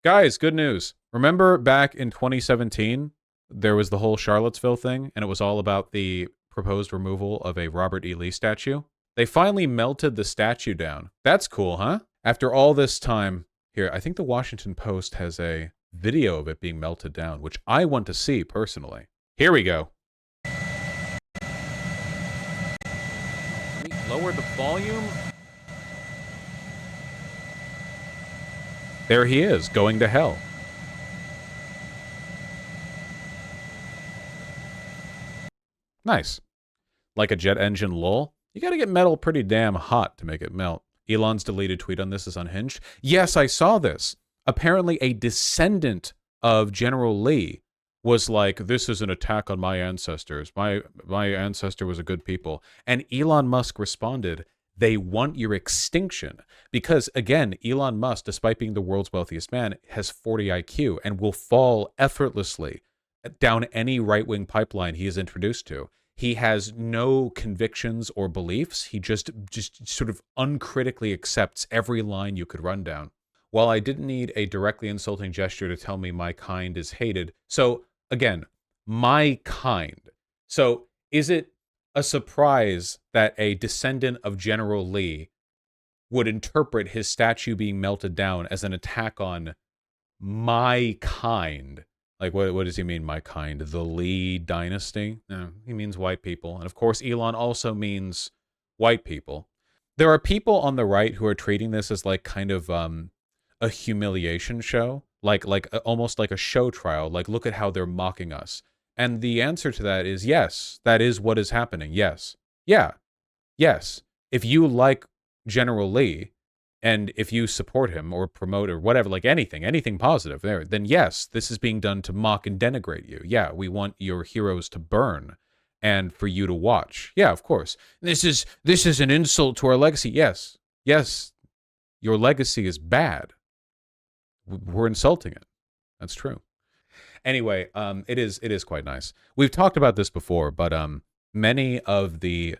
Guys, good news. Remember back in 2017, there was the whole Charlottesville thing, and it was all about the proposed removal of a Robert E. Lee statue? They finally melted the statue down. That's cool, huh? After all this time, here, I think the Washington Post has a video of it being melted down, which I want to see personally. Here we go. Let me lower the volume. There he is, going to hell. Nice. Like a jet engine lull. You gotta get metal pretty damn hot to make it melt. Elon's deleted tweet on this is unhinged. Yes, I saw this. Apparently a descendant of General Lee was like, this is an attack on my ancestors. My ancestor was a good people. And Elon Musk responded, they want your extinction. Because, again, Elon Musk, despite being the world's wealthiest man, has 40 IQ and will fall effortlessly down any right-wing pipeline he is introduced to. He has no convictions or beliefs. He just sort of uncritically accepts every line you could run down. While I didn't need a directly insulting gesture to tell me my kind is hated. So, again, my kind. So, is it a surprise that a descendant of General Lee would interpret his statue being melted down as an attack on my kind? Like, what does he mean, my kind? The Lee dynasty? No, he means white people. And of course, Elon also means white people. There are people on the right who are treating this as like kind of a humiliation show, like almost like a show trial. Like, look at how they're mocking us. And the answer to that is yes, that is what is happening. Yes. Yeah. Yes. If you like General Lee, and if you support him or promote or whatever, like anything positive there, then yes, this is being done to mock and denigrate you. Yeah, we want your heroes to burn and for you to watch. Yeah, of course. This is an insult to our legacy. Yes. Yes. Your legacy is bad. We're insulting it. That's true. Anyway, it is quite nice. We've talked about this before, but many of the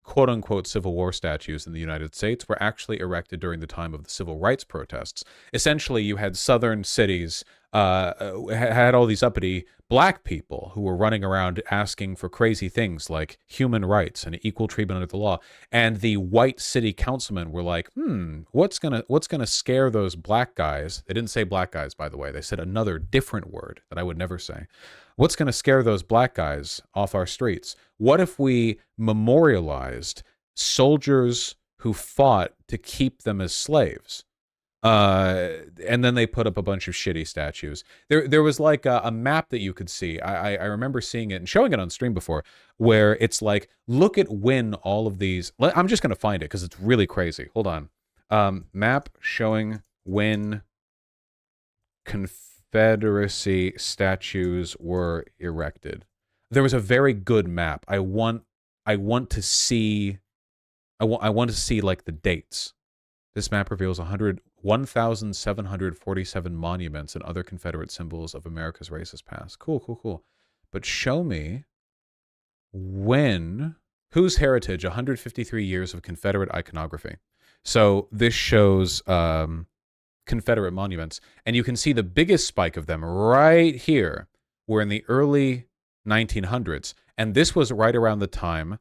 quote-unquote Civil War statues in the United States were actually erected during the time of the civil rights protests. Essentially, you had southern cities had all these uppity black people who were running around asking for crazy things like human rights and equal treatment under the law. And the white city councilmen were like, what's gonna scare those black guys? They didn't say black guys, by the way. They said another different word that I would never say. What's going to scare those black guys off our streets? What if we memorialized soldiers who fought to keep them as slaves? And then they put up a bunch of shitty statues. There was like a map that you could see. I remember seeing it and showing it on stream before, where it's like, look at when all of these... I'm just going to find it because it's really crazy. Hold on. Map showing when Confederacy statues were erected. There was a very good map. I want to see like the dates. This map reveals 1,747 monuments and other Confederate symbols of America's racist past. Cool. But show me when, whose heritage, 153 years of Confederate iconography. So this shows Confederate monuments, and you can see the biggest spike of them right here were in the early 1900s, and this was right around the time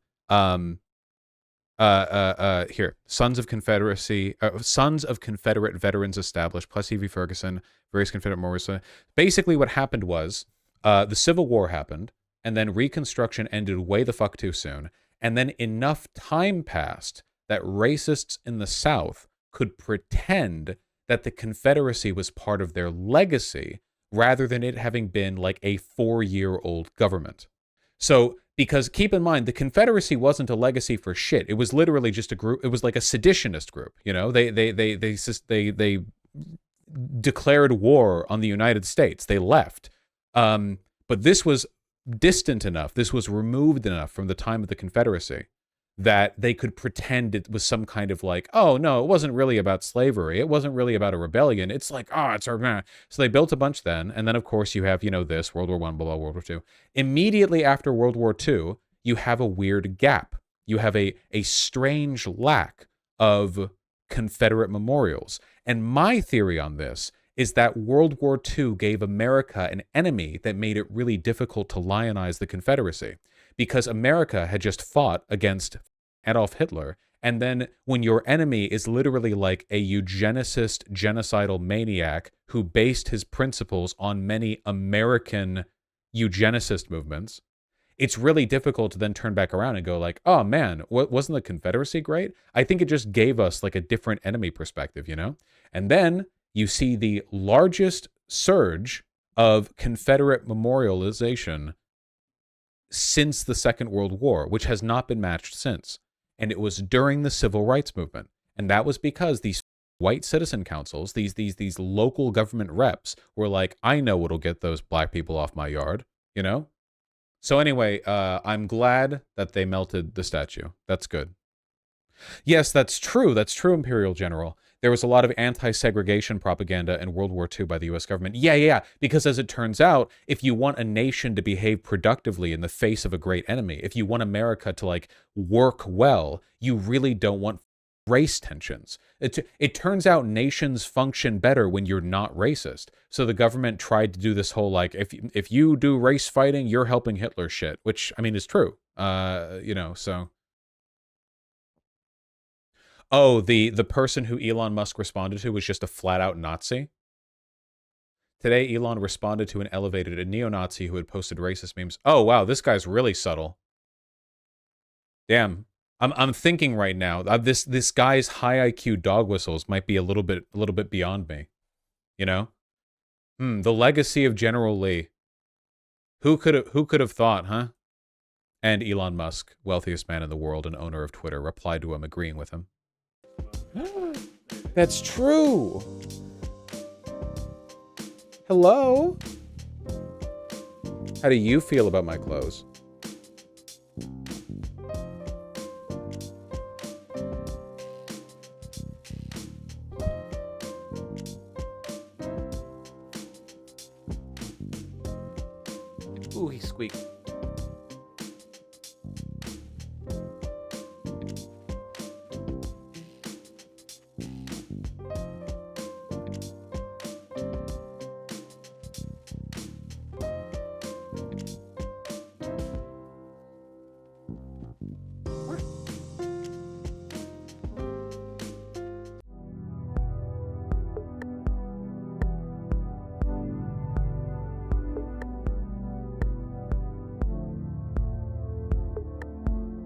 here, Sons of Confederacy, Sons of Confederate Veterans established, Plessy v. Ferguson, various Confederate memorials. Basically what happened was the Civil War happened, and then Reconstruction ended way the fuck too soon, and then enough time passed that racists in the South could pretend that the Confederacy was part of their legacy rather than it having been like a 4-year-old government. So, because keep in mind, the Confederacy wasn't a legacy for shit. It was literally just a group. It was like a seditionist group. You know, they declared war on the United States. They left. But this was distant enough. This was removed enough from the time of the Confederacy that they could pretend it was some kind of like, oh, no, it wasn't really about slavery. It wasn't really about a rebellion. It's like, oh, it's our... So they built a bunch then. And then, of course, you have, this, World War I, blah, blah, World War II. Immediately after World War II, you have a weird gap. You have a strange lack of Confederate memorials. And my theory on this is that World War II gave America an enemy that made it really difficult to lionize the Confederacy, because America had just fought against Adolf Hitler. And then when your enemy is literally like a eugenicist, genocidal maniac who based his principles on many American eugenicist movements, it's really difficult to then turn back around and go like, oh man, wasn't the Confederacy great? I think it just gave us like a different enemy perspective, you know? And then you see the largest surge of Confederate memorialization since the Second World War, which has not been matched since. And it was during the Civil Rights Movement. And that was because these white citizen councils, these local government reps were like, I know what'll get those black people off my yard, you know? So anyway, I'm glad that they melted the statue. That's good. Yes, that's true. That's true, Imperial General. There was a lot of anti-segregation propaganda in World War II by the U.S. government. Yeah. Because as it turns out, if you want a nation to behave productively in the face of a great enemy, if you want America to, like, work well, you really don't want race tensions. It turns out nations function better when you're not racist. So the government tried to do this whole, like, if you do race fighting, you're helping Hitler shit, which, I mean, is true. You know, so... Oh, the person who Elon Musk responded to was just a flat-out Nazi? Today, Elon responded to and elevated a neo-Nazi who had posted racist memes. Oh, wow, this guy's really subtle. Damn. I'm thinking right now, this guy's high IQ dog whistles might be a little bit beyond me. You know? The legacy of General Lee. Who could have thought, huh? And Elon Musk, wealthiest man in the world and owner of Twitter, replied to him agreeing with him. That's true. Hello? How do you feel about my clothes? Ooh, he squeaked.